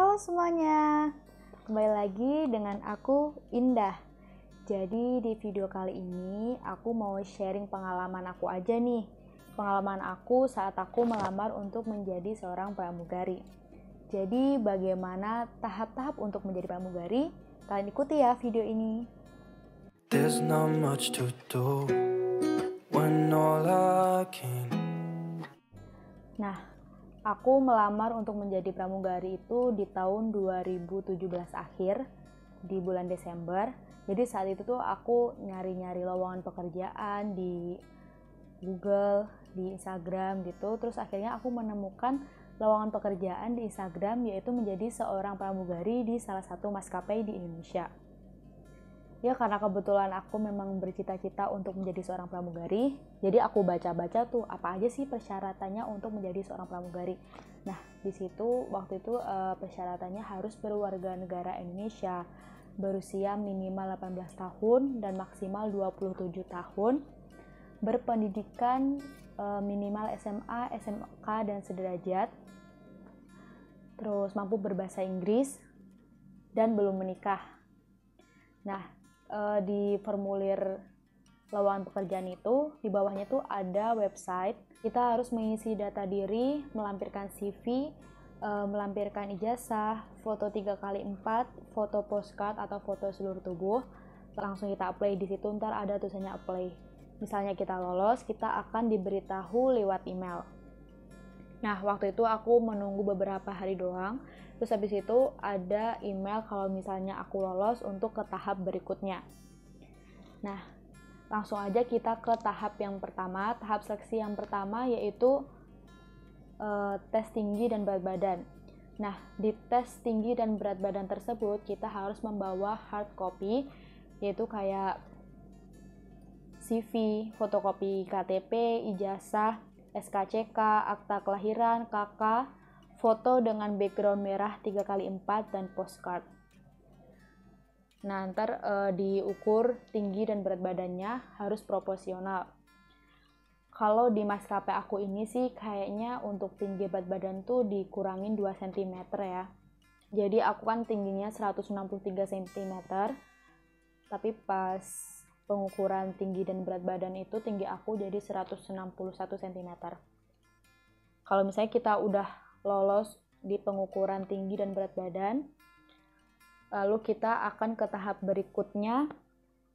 Halo semuanya, kembali lagi dengan aku Indah. Jadi di video kali ini aku mau sharing pengalaman aku aja nih. Pengalaman aku saat aku melamar untuk menjadi seorang pramugari. Jadi bagaimana tahap-tahap untuk menjadi pramugari? Kalian ikuti ya video ini. There's not much to do when all I can. Nah, aku melamar untuk menjadi pramugari itu di tahun 2017 akhir, di bulan Desember. Jadi saat itu tuh aku nyari-nyari lowongan pekerjaan di Google, di Instagram gitu. Terus akhirnya aku menemukan lowongan pekerjaan di Instagram, yaitu menjadi seorang pramugari di salah satu maskapai di Indonesia. Ya karena kebetulan aku memang bercita-cita untuk menjadi seorang pramugari, jadi aku baca-baca tuh apa aja sih persyaratannya untuk menjadi seorang pramugari. Nah di situ waktu itu persyaratannya harus berwarga negara Indonesia, berusia minimal 18 tahun dan maksimal 27 tahun, berpendidikan minimal SMA, SMK dan sederajat, terus mampu berbahasa Inggris dan belum menikah. Nah di formulir lowongan pekerjaan itu di bawahnya tuh ada website. Kita harus mengisi data diri, melampirkan CV, melampirkan ijazah, foto 3x4, foto postcard atau foto seluruh tubuh. Langsung kita apply di situ, ntar ada tulisannya apply. Misalnya kita lolos, kita akan diberitahu lewat email. Nah, waktu itu aku menunggu beberapa hari doang. Terus habis itu ada email kalau misalnya aku lolos untuk ke tahap berikutnya. Nah, langsung aja kita ke tahap yang pertama. Tahap seleksi yang pertama yaitu tes tinggi dan berat badan. Nah, di tes tinggi dan berat badan tersebut kita harus membawa hard copy, yaitu kayak CV, fotokopi KTP, ijazah, SKCK, akta kelahiran, KK, foto dengan background merah 3x4 dan postcard. Nah, ntar diukur tinggi dan berat badannya harus proporsional. Kalau di maskapai aku ini sih kayaknya untuk tinggi berat badan tuh dikurangin 2 cm ya. Jadi aku kan tingginya 163 cm, tapi pas pengukuran tinggi dan berat badan itu tinggi aku jadi 161 cm. Kalau misalnya kita udah lolos di pengukuran tinggi dan berat badan, lalu kita akan ke tahap berikutnya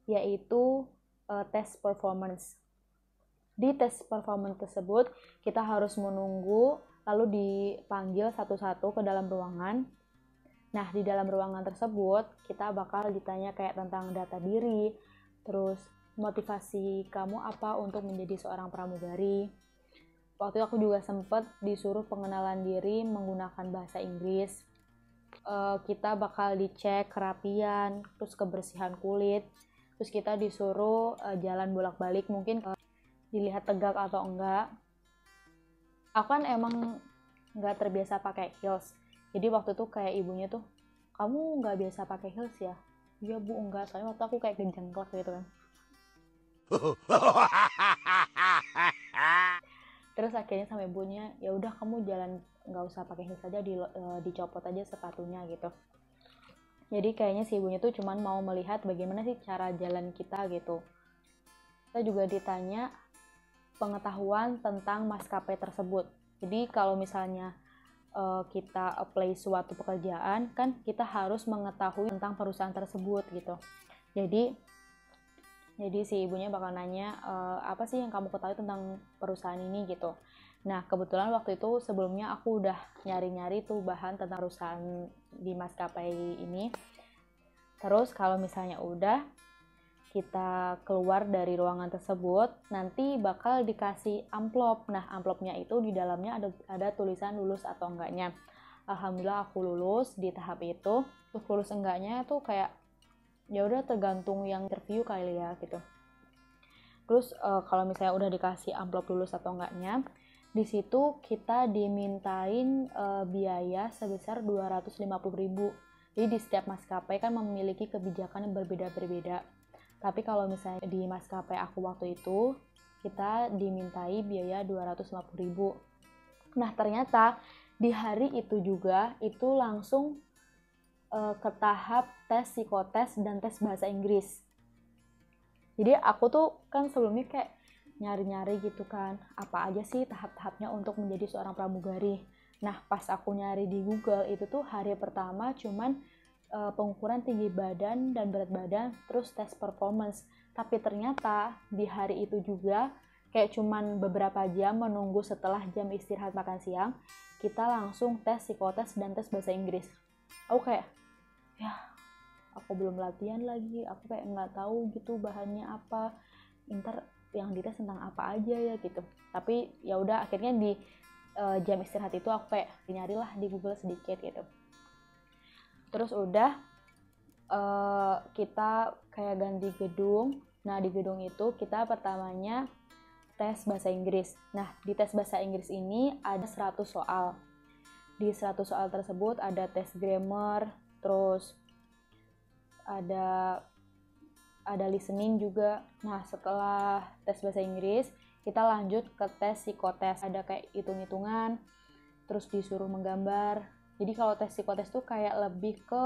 yaitu tes performance. Di tes performance tersebut kita harus menunggu lalu dipanggil satu-satu ke dalam ruangan. Nah di dalam ruangan tersebut kita bakal ditanya kayak tentang data diri, terus motivasi kamu apa untuk menjadi seorang pramugari. Waktu itu aku juga sempat disuruh pengenalan diri menggunakan bahasa Inggris. Kita bakal dicek kerapian, terus kebersihan kulit, terus kita disuruh jalan bolak-balik, mungkin dilihat tegak atau enggak. Aku kan emang nggak terbiasa pakai heels, jadi waktu itu kayak ibunya tuh, kamu nggak biasa pakai heels ya? Iya bu, enggak, soalnya waktu aku kayak kejengklak gitu kan. Terus akhirnya sama ibunya, ya udah kamu jalan nggak usah pakai heels aja, dicopot aja sepatunya gitu. Jadi kayaknya si ibunya tuh cuman mau melihat bagaimana sih cara jalan kita gitu. Kita juga ditanya pengetahuan tentang maskapai tersebut. Jadi kalau misalnya kita apply suatu pekerjaan, kan kita harus mengetahui tentang perusahaan tersebut gitu. Jadi si ibunya bakal nanya, apa sih yang kamu ketahui tentang perusahaan ini gitu. Nah kebetulan waktu itu sebelumnya aku udah nyari-nyari tuh bahan tentang perusahaan di maskapai ini. Terus kalau misalnya udah kita keluar dari ruangan tersebut, nanti bakal dikasih amplop. Nah amplopnya itu di dalamnya ada tulisan lulus atau enggaknya. Alhamdulillah aku lulus di tahap itu. Terus lulus enggaknya tuh kayak ya udah tergantung yang interview kali ya gitu. Terus kalau misalnya udah dikasih amplop lulus atau enggaknya, di situ kita dimintain biaya sebesar 250.000. Jadi di setiap maskapai kan memiliki kebijakan yang berbeda-berbeda. Tapi kalau misalnya di maskapai aku waktu itu, kita dimintai biaya 250.000. Nah ternyata di hari itu juga itu langsung ke tahap tes psikotes dan tes bahasa Inggris. Jadi aku tuh kan sebelumnya kayak nyari-nyari gitu kan, apa aja sih tahap-tahapnya untuk menjadi seorang pramugari. Nah, pas aku nyari di Google itu tuh hari pertama cuman pengukuran tinggi badan dan berat badan, terus tes performance. Tapi ternyata di hari itu juga kayak cuman beberapa jam menunggu setelah jam istirahat makan siang, kita langsung tes psikotes dan tes bahasa Inggris. Aku kayak, ya aku belum latihan lagi, aku kayak nggak tahu gitu bahannya apa, ntar yang dites tentang apa aja ya gitu. Tapi ya udah, akhirnya di jam istirahat itu aku kayak nyarilah di Google sedikit gitu. Terus udah kita kayak ganti gedung. Nah, di gedung itu kita pertamanya tes bahasa Inggris. Nah, di tes bahasa Inggris ini ada 100 soal. Di 100 soal tersebut ada tes grammar, terus ada listening juga. Nah, setelah tes bahasa Inggris, kita lanjut ke tes psikotes. Ada kayak hitung-hitungan, terus disuruh menggambar. Jadi kalau tes psikotes tuh kayak lebih ke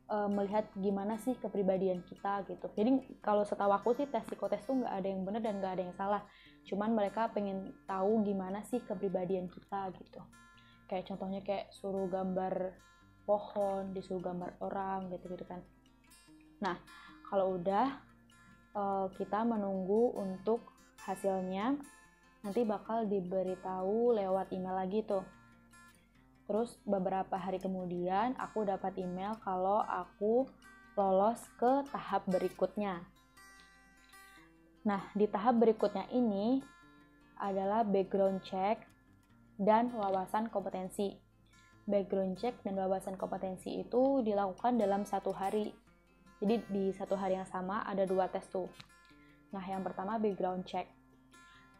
melihat gimana sih kepribadian kita gitu. Jadi kalau setahu aku sih tes psikotes tuh nggak ada yang benar dan nggak ada yang salah. Cuman mereka pengen tahu gimana sih kepribadian kita gitu. Kayak contohnya kayak suruh gambar pohon, disuruh gambar orang gitu-gitu kan. Nah, kalau udah kita menunggu untuk hasilnya, nanti bakal diberitahu lewat email lagi tuh. Terus beberapa hari kemudian aku dapat email kalau aku lolos ke tahap berikutnya. Nah, di tahap berikutnya ini adalah background check dan wawasan kompetensi. Background check dan wawasan kompetensi itu dilakukan dalam 1 hari. Jadi di 1 hari yang sama ada 2 tes tuh. Nah, yang pertama background check.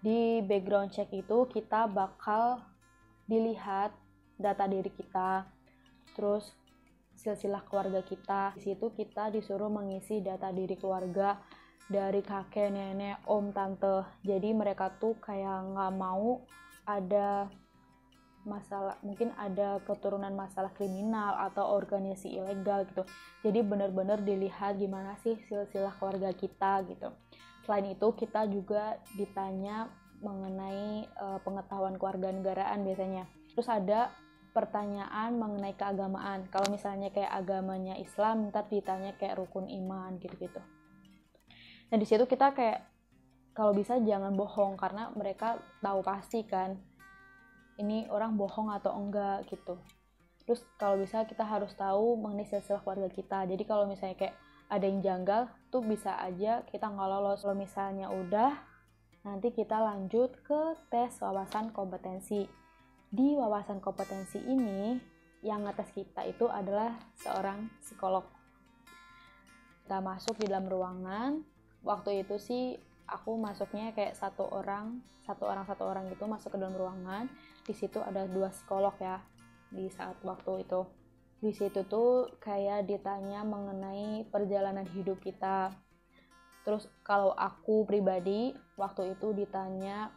Di background check itu kita bakal dilihat data diri kita, terus silsilah keluarga kita. Di situ kita disuruh mengisi data diri keluarga dari kakek, nenek, om, tante. Jadi mereka tuh kayak nggak mau ada masalah, mungkin ada keturunan masalah kriminal atau organisasi ilegal gitu. Jadi benar-benar dilihat gimana sih silsilah keluarga kita gitu. Selain itu kita juga ditanya mengenai pengetahuan kewarganegaraan biasanya. Terus ada pertanyaan mengenai keagamaan. Kalau misalnya kayak agamanya Islam, ntar ditanya kayak rukun iman gitu-gitu. Nah, di situ kita kayak kalau bisa jangan bohong, karena mereka tahu pasti kan ini orang bohong atau enggak gitu. Terus kalau bisa kita harus tahu mengenai silsilah keluarga kita. Jadi kalau misalnya kayak ada yang janggal tuh bisa aja kita nggak lolos. Kalau misalnya udah, nanti kita lanjut ke tes wawasan kompetensi. Di wawasan kompetensi ini yang ngetes kita itu adalah seorang psikolog. Kita masuk di dalam ruangan. Waktu itu sih aku masuknya kayak satu orang gitu masuk ke dalam ruangan. Di situ ada 2 psikolog ya di saat waktu itu. Di situ tuh kayak ditanya mengenai perjalanan hidup kita. Terus kalau aku pribadi waktu itu ditanya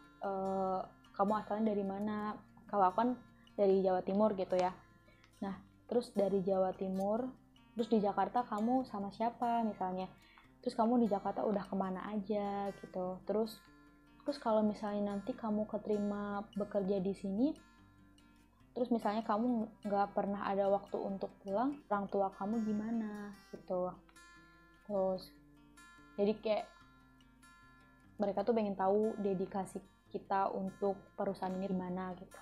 kamu asalnya dari mana? Kalau aku kan dari Jawa Timur gitu ya. Nah, terus dari Jawa Timur, terus di Jakarta kamu sama siapa misalnya? Terus kamu di Jakarta udah kemana aja gitu. Terus kalau misalnya nanti kamu keterima bekerja di sini, terus misalnya kamu nggak pernah ada waktu untuk pulang, orang tua kamu gimana gitu. Terus jadi kayak mereka tuh pengen tahu dedikasi kita untuk perusahaan ini gimana gitu.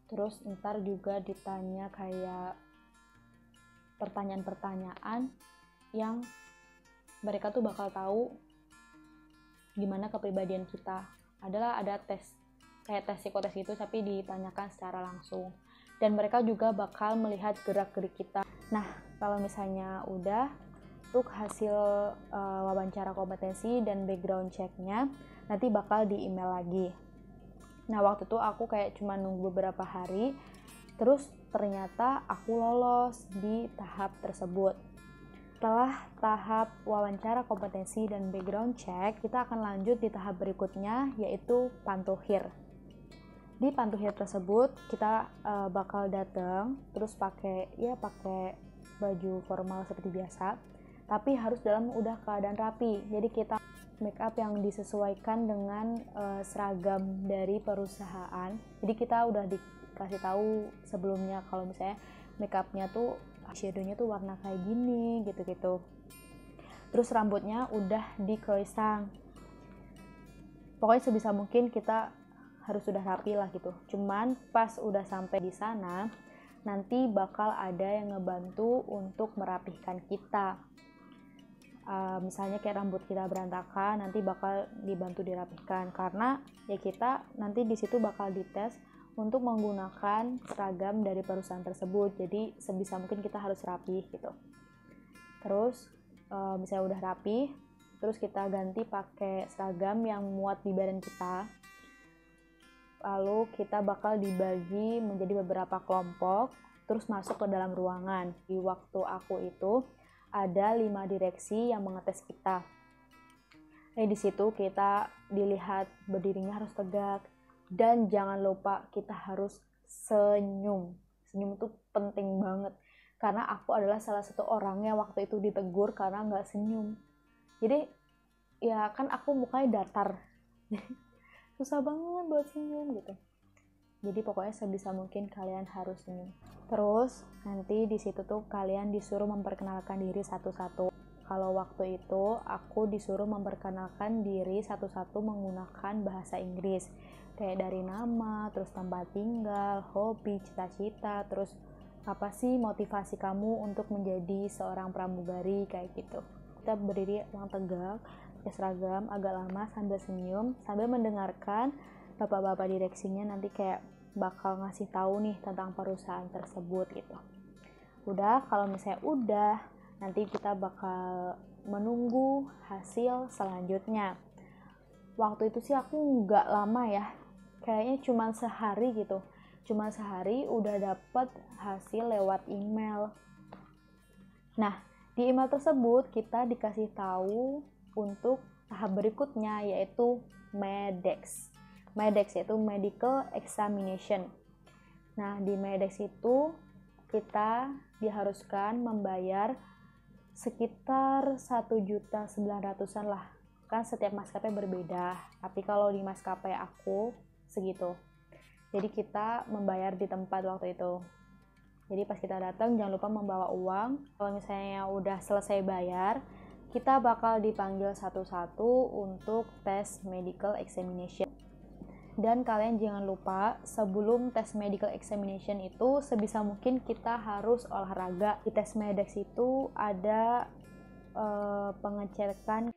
Terus ntar juga ditanya kayak pertanyaan-pertanyaan yang mereka tuh bakal tahu gimana kepribadian kita. Ada tes, kayak tes psikotes itu tapi ditanyakan secara langsung. Dan mereka juga bakal melihat gerak-gerik kita. Nah, kalau misalnya udah, untuk hasil wawancara kompetensi dan background check-nya nanti bakal di email lagi. Nah, waktu itu aku kayak cuma nunggu beberapa hari, terus ternyata aku lolos di tahap tersebut. Setelah tahap wawancara kompetensi dan background check, kita akan lanjut di tahap berikutnya, yaitu pantohir. Di pantuhir tersebut kita bakal datang terus pakai baju formal seperti biasa, tapi harus dalam udah keadaan rapi. Jadi kita make up yang disesuaikan dengan seragam dari perusahaan. Jadi kita udah dikasih tahu sebelumnya kalau misalnya make upnya tuh shadow-nya tuh warna kayak gini gitu-gitu. Terus rambutnya udah di croissant. Pokoknya sebisa mungkin kita harus sudah rapi lah gitu. Cuman pas udah sampai di sana, nanti bakal ada yang ngebantu untuk merapihkan kita. Misalnya kayak rambut kita berantakan, nanti bakal dibantu dirapihkan, karena ya kita nanti di situ bakal dites untuk menggunakan seragam dari perusahaan tersebut. Jadi sebisa mungkin kita harus rapih gitu. Terus misalnya udah rapih, terus kita ganti pakai seragam yang muat di badan kita. Lalu kita bakal dibagi menjadi beberapa kelompok, terus masuk ke dalam ruangan. Di waktu aku itu ada 5 direksi yang mengetes kita. Di situ kita dilihat berdirinya harus tegak, dan jangan lupa kita harus senyum. Senyum itu penting banget, karena aku adalah salah satu orang yang waktu itu ditegur karena nggak senyum. Jadi ya kan aku mukanya datar, susah banget buat senyum gitu. Jadi pokoknya sebisa mungkin kalian harus senyum. Terus nanti di situ tuh kalian disuruh memperkenalkan diri satu-satu. Kalau waktu itu aku disuruh memperkenalkan diri satu-satu menggunakan bahasa Inggris. Kayak dari nama, terus tempat tinggal, hobi, cita-cita, terus apa sih motivasi kamu untuk menjadi seorang pramugari, kayak gitu. Kita berdiri yang tegak, pakai seragam, agak lama sambil senyum, sambil mendengarkan bapak-bapak direksinya nanti kayak bakal ngasih tahu nih tentang perusahaan tersebut gitu. Udah, kalau misalnya udah, nanti kita bakal menunggu hasil selanjutnya. Waktu itu sih aku nggak lama ya, kayaknya cuma sehari gitu. Cuma sehari udah dapet hasil lewat email. Nah, di email tersebut kita dikasih tahu untuk tahap berikutnya, yaitu MEDEX. MEDEX yaitu Medical Examination. Nah, di MEDEX itu kita diharuskan membayar sekitar 1.900.000-an lah. Kan setiap maskapai berbeda, tapi kalau di maskapai aku segitu. Jadi kita membayar di tempat waktu itu. Jadi pas kita datang jangan lupa membawa uang. Kalau misalnya udah selesai bayar, kita bakal dipanggil satu-satu untuk tes medical examination. Dan kalian jangan lupa sebelum tes medical examination itu sebisa mungkin kita harus olahraga. Di tes MEDEX itu ada pengecekan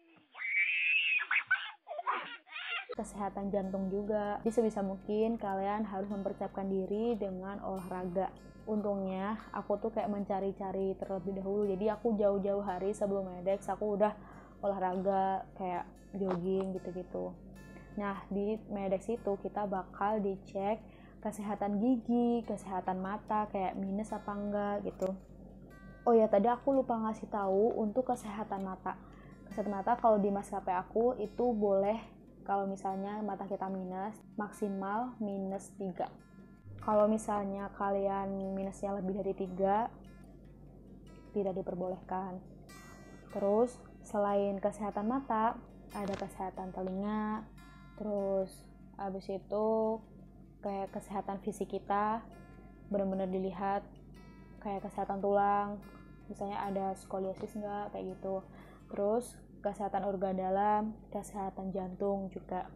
kesehatan jantung juga. Jadi sebisa mungkin kalian harus mempersiapkan diri dengan olahraga. Untungnya aku tuh kayak mencari-cari terlebih dahulu. Jadi aku jauh-jauh hari sebelum MEDEX aku udah olahraga kayak jogging gitu-gitu. Nah, di MEDEX itu kita bakal dicek kesehatan gigi, kesehatan mata, kayak minus apa enggak gitu. Oh ya, tadi aku lupa ngasih tahu untuk kesehatan mata. Kesehatan mata kalau di maskapai aku itu boleh, kalau misalnya mata kita minus, maksimal minus 3. Kalau misalnya kalian minusnya lebih dari 3, tidak diperbolehkan. Terus, selain kesehatan mata, ada kesehatan telinga, terus abis itu kayak kesehatan fisik kita, benar-benar dilihat, kayak kesehatan tulang, misalnya ada skoliosis enggak, kayak gitu. Terus, kesehatan organ dalam, kesehatan jantung juga.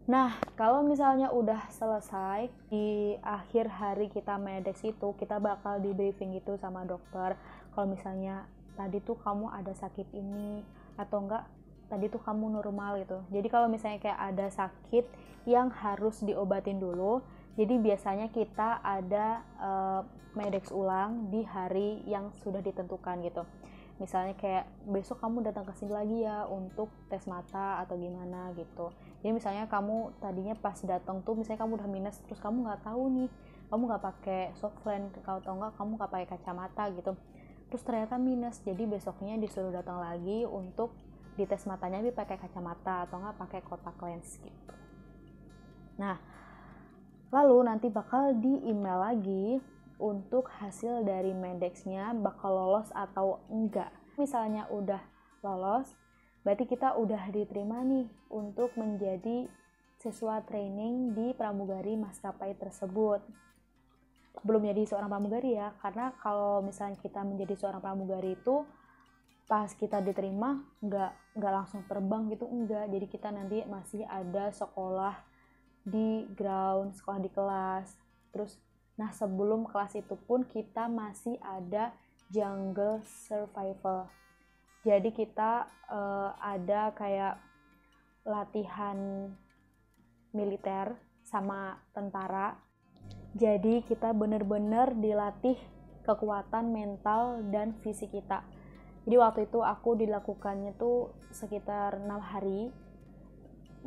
Nah, kalau misalnya udah selesai, di akhir hari kita MEDEX itu, kita bakal di briefing gitu sama dokter. Kalau misalnya tadi tuh kamu ada sakit ini, atau enggak, tadi tuh kamu normal gitu. Jadi kalau misalnya kayak ada sakit yang harus diobatin dulu, jadi biasanya kita ada MEDEX ulang di hari yang sudah ditentukan gitu. Misalnya kayak besok kamu datang ke sini lagi ya untuk tes mata atau gimana gitu. Jadi misalnya kamu tadinya pas datang tuh misalnya kamu udah minus, terus kamu nggak tahu nih, kamu nggak pakai soft lens atau enggak kamu nggak pakai kacamata gitu, terus ternyata minus, jadi besoknya disuruh datang lagi untuk dites matanya tapi pakai kacamata atau enggak pakai kontak lens gitu. Nah, Lalu nanti bakal di email lagi untuk hasil dari Mendeksnya bakal lolos atau enggak. Misalnya udah lolos, berarti kita udah diterima nih untuk menjadi siswa training di pramugari maskapai tersebut. Belum jadi seorang pramugari ya, karena kalau misalnya kita menjadi seorang pramugari itu pas kita diterima nggak langsung terbang gitu, enggak. Jadi kita nanti masih ada sekolah di ground, sekolah di kelas. Terus nah sebelum kelas itu pun kita masih ada jungle survival. Jadi kita ada kayak latihan militer sama tentara. Jadi kita bener-bener dilatih kekuatan mental dan fisik kita. Jadi waktu itu aku dilakukannya tuh sekitar 6 hari.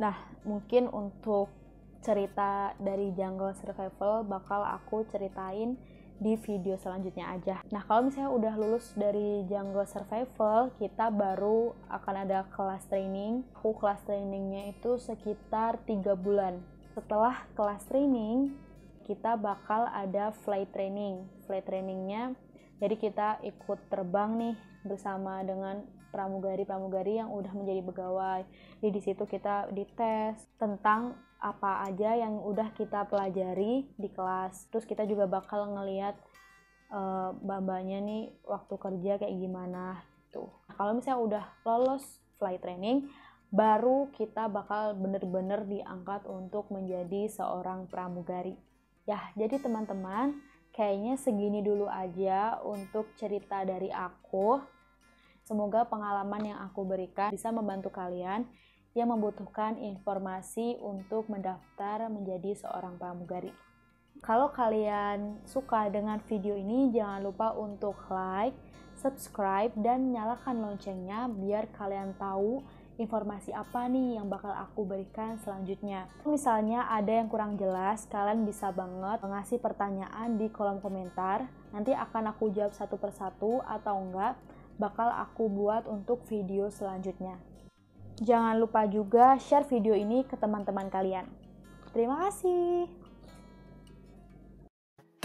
Nah, mungkin untuk cerita dari jungle survival bakal aku ceritain di video selanjutnya aja. Nah, kalau misalnya udah lulus dari jungle survival, kita baru akan ada kelas training. Kelas trainingnya itu sekitar 3 bulan. Setelah kelas training, kita bakal ada flight training. Flight trainingnya, jadi kita ikut terbang nih bersama dengan pramugari-pramugari yang udah menjadi pegawai. Jadi di situ kita dites tentang apa aja yang udah kita pelajari di kelas. Terus kita juga bakal ngeliat mbak-mbaknya nih waktu kerja kayak gimana gitu. Kalau misalnya udah lolos flight training, baru kita bakal bener-bener diangkat untuk menjadi seorang pramugari. Ya, jadi teman-teman, kayaknya segini dulu aja untuk cerita dari aku. Semoga pengalaman yang aku berikan bisa membantu kalian yang membutuhkan informasi untuk mendaftar menjadi seorang pramugari. Kalau kalian suka dengan video ini, jangan lupa untuk like, subscribe, dan nyalakan loncengnya biar kalian tahu informasi apa nih yang bakal aku berikan selanjutnya. Misalnya ada yang kurang jelas, kalian bisa banget ngasih pertanyaan di kolom komentar. Nanti akan aku jawab satu persatu, atau enggak bakal aku buat untuk video selanjutnya. Jangan lupa juga share video ini ke teman-teman kalian. Terima kasih.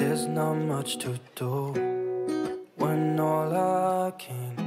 There's not much to do when all I can